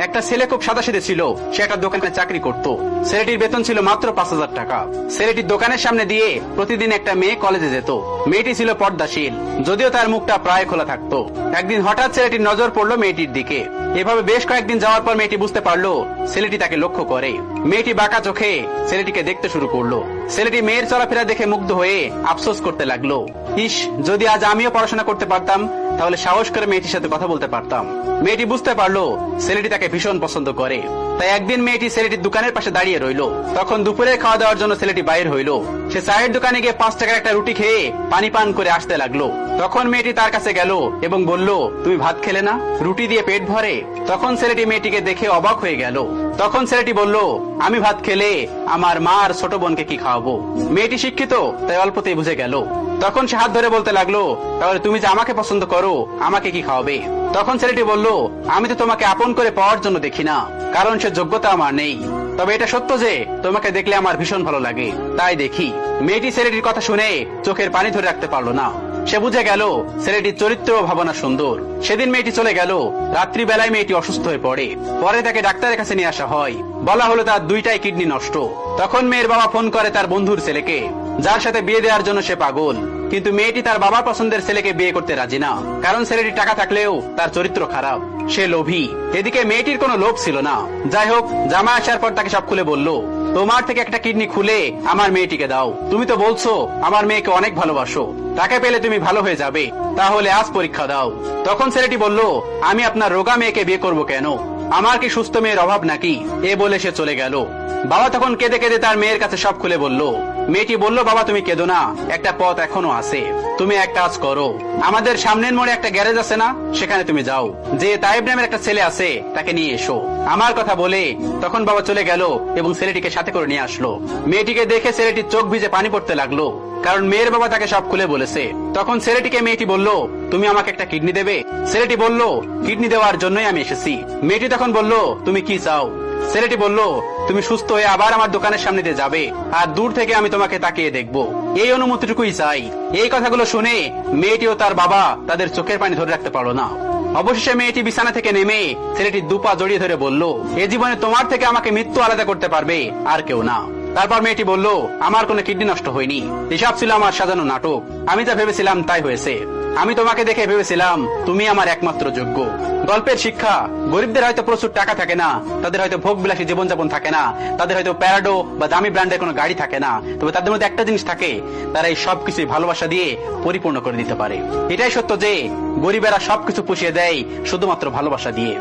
একটা ছেলে খুব সাদাসিধে ছিল, সে একটা দোকানে চাকরি করত। ছেলেটির বেতন ছিল মাত্র 5,000 টাকা। ছেলেটির দোকানের সামনে দিয়ে প্রতিদিন একটা মেয়ে কলেজে যেত। মেয়েটি ছিল পর্দাশীল, যদিও তার মুখটা প্রায় খোলা থাকতো। একদিন হঠাৎ ছেলেটির নজর পড়লো মেয়েটির দিকে। এভাবে বেশ কয়েকদিন যাওয়ার পর মেয়েটি বুঝতে পারলো ছেলেটি তাকে লক্ষ্য করে। মেয়েটি বাঁকা চোখে ছেলেটিকে দেখতে শুরু করলো। ছেলেটি মেয়ের চলাফেরা দেখে মুগ্ধ হয়ে আফসোস করতে লাগলো, ইস, যদি আজ আমিও পড়াশোনা করতে পারতাম, তাহলে সাহস করে মেয়েটির সাথে কথা বলতে পারতাম। মেয়েটি বুঝতে পারলো ছেলেটি তাকে ভীষণ পছন্দ করে। তাই একদিন মেয়েটি ছেলেটির দোকানের পাশে দাঁড়িয়ে রইল। তখন দুপুরে খাওয়া দাওয়ার জন্য ছেলেটি বাইর হইল। সে চায়ের দোকানে গিয়ে 5 টাকার একটা রুটি খেয়ে পানি পান করে আসতে লাগলো। তখন মেয়েটি তার কাছে গেল এবং বলল, তুমি ভাত খেলে না? রুটি দিয়ে পেট ভরে? তখন ছেলেটি মেয়েটিকে দেখে অবাক হয়ে গেল। তখন ছেলেটি বলল, আমি ভাত খেলে আমার মা আর ছোট বোনকে কি খাওয়াবো? মেয়েটি শিক্ষিত, তাই অল্পতেই বুঝে গেল। তখন সে হাত ধরে বলতে লাগলো, তাহলে তুমি যে আমাকে পছন্দ করো, আমাকে কি খাওয়াবে? তখন ছেলেটি বলল, আমি তো তোমাকে আপন করে পাওয়ার জন্য দেখি না, কারণ সে যোগ্যতা আমার নেই। তবে এটা সত্য যে তোমাকে দেখলে আমার ভীষণ ভালো লাগে, তাই দেখি। মেয়েটি ছেলেটির কথা শুনে চোখের পানি ধরে রাখতে পারলো না। সে বুঝে গেল ছেলেটির চরিত্র ও ভাবনা সুন্দর। সেদিন মেয়েটি চলে গেল। রাত্রিবেলায় মেয়েটি অসুস্থ হয়ে পড়ে। পরে তাকে ডাক্তারের কাছে নিয়ে আসা হয়। বলা হলো তার 2টাই কিডনি নষ্ট। তখন মেয়ের বাবা ফোন করে তার বন্ধুর ছেলেকে, যার সাথে বিয়ে দেওয়ার জন্য সে পাগল। কিন্তু মেয়েটি তার বাবার পছন্দের ছেলেকে বিয়ে করতে রাজি না, কারণ ছেলেটি টাকা থাকলেও তার চরিত্র খারাপ, সে লোভী। এদিকে মেয়েটির কোনো লোভ ছিল না। যাই হোক, জামা আসার পর তাকে সব খুলে বলল, তোমার থেকে একটা কিডনি খুলে আমার মেয়েটিকে দাও। তুমি তো বলছো আমার মেয়েকে অনেক ভালোবাসো, তাকে পেলে তুমি ভালো হয়ে যাবে, তাহলে আজ পরীক্ষা দাও। তখন ছেলেটি বলল, আমি আপনার রোগা মেয়েকে বিয়ে করব কেন? আমার কি সুস্থ মেয়ের অভাব নাকি? এ বলে সে চলে গেল। বাবা তখন কেঁদে কেঁদে তার মেয়ের কাছে সব খুলে বলল। মেয়েটি বলল, বাবা তুমি কেঁদো না, একটা পথ এখনো আছে। তুমি এক কাজ করো, আমাদের সামনের মোড়ে একটা গ্যারেজ আছে না, সেখানে তুমি যাও, যে তাইব নামের একটা ছেলে আছে তাকে নিয়ে এসো। আমার কথা বলে তখন বাবা চলে গেল এবং ছেলেটিকে সাথে করে নিয়ে আসলো। মেয়েটিকে দেখে ছেলেটির চোখ ভিজে পানি পড়তে লাগলো, কারণ মেয়ের বাবা তাকে সব খুলে বলেছে। তখন ছেলেটিকে মেয়েটি বলল, তুমি আমাকে একটা কিডনি দেবে? ছেলেটি বলল, কিডনি দেওয়ার জন্যই আমি এসেছি। মেয়েটি তখন বলল, তুমি কি চাও? ছেলেটি বলল, তুমি সুস্থ হয়ে আবার আমার দোকানের সামনে দিয়ে যাবে, আর দূর থেকে আমি তোমাকে তাকিয়ে দেখবো, এই অনুমতিটুকুই চাই। এই কথাগুলো শুনে মেয়েটি ও তার বাবা তাদের চোখের পানি ধরে রাখতে পারলো না। অবশেষে মেয়েটি বিছানা থেকে নেমে ছেলেটির দুপা জড়িয়ে ধরে বলল, এ জীবনে তোমার থেকে আমাকে মৃত্যু আলাদা করতে পারবে আর কেউ না। তারপর মেয়েটি বলল, আমার কোনো কিডনি নষ্ট হয়নি, এসব ছিল আমার সাজানো নাটক। আমি যা ভেবেছিলাম তাই হয়েছে। আমি তোমাকে দেখে ভেবেছিলাম তুমি আমার একমাত্র যোগ্য। গল্পের শিক্ষা, গরিবদের হয়তো প্রচুর টাকা থাকে না, তাদের হয়তো ভোগ বিলাসী জীবনযাপন থাকে না, তাদের হয়তো প্যারাডো বা দামি ব্র্যান্ডের কোনো গাড়ি থাকে না, তবে তাদের মধ্যে একটা জিনিস থাকে, তারা এই সবকিছু ভালোবাসা দিয়ে পরিপূর্ণ করে দিতে পারে। এটাই সত্য যে গরিবেরা সবকিছু পুষিয়ে দেয় শুধুমাত্র ভালোবাসা দিয়ে।